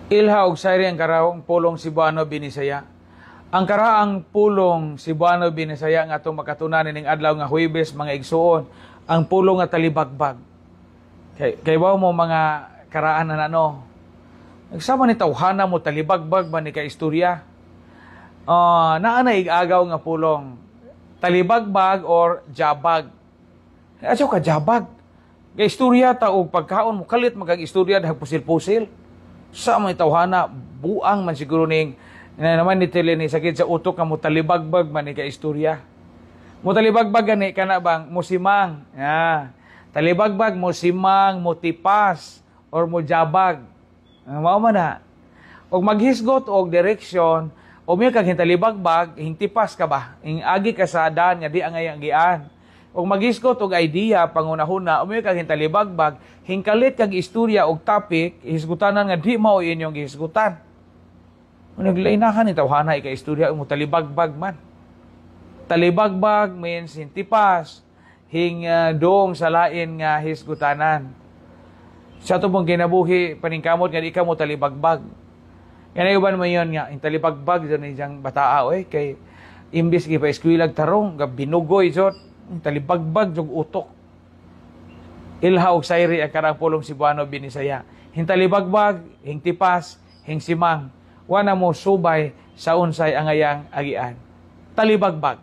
Ilha og sayri ang karaang pulong Cebuano Binisaya. Ang karaang pulong Cebuano Binisaya nga atong makatunan ning adlaw nga Huwebes mga igsuon, ang pulong nga talibagbag. Kay mo mga karaan na ano. Nagsama ni tawhana mo talibagbag ba ni ka istorya. Naa na igagaw nga pulong talibagbag or jabag. Aso ka jabag. Kay istorya ta og pagkaon mo kalit magag-istorya dahil pusil-pusil. Sa mga tawhana, buang man siguro ning naman ni tele ni sakit sa utok nga mutalibagbag man ni ka istorya. Mutalibagbag gani kana bang musimang. Talibagbag musimang, mutipas or mujabag. Mao man na. Og maghisgot og direksyon, o may kag hintalibagbag, hintipas ka ba? Agi ka sa daan nga di angay gian. Og maghisgot og idea pangunahuna, o may kag hintalibagbag, hingkalit kag istorya og topic, hisgutanan nga di mao inyong gihisgutan. Naglainahan ni tawhana ika istorya mo talibagbag man. Talibagbag means hintipas, doong sa lain nga hisgutanan. Sa ito pong kinabuhi, paningkamot nga di ka mo talibagbag. Yan uban mo yun nga, yung talibagbag dyan yung bataa, kay imbis pa eskwilag tarong, binugoy dyan, talibagbag yung utok. Ilha og sayri ang karang pulong Cebuano Binisaya. Hintalibagbag, hingtipas, hingsimang. Wana mo subay sa unsay angayang agian. Talibagbag.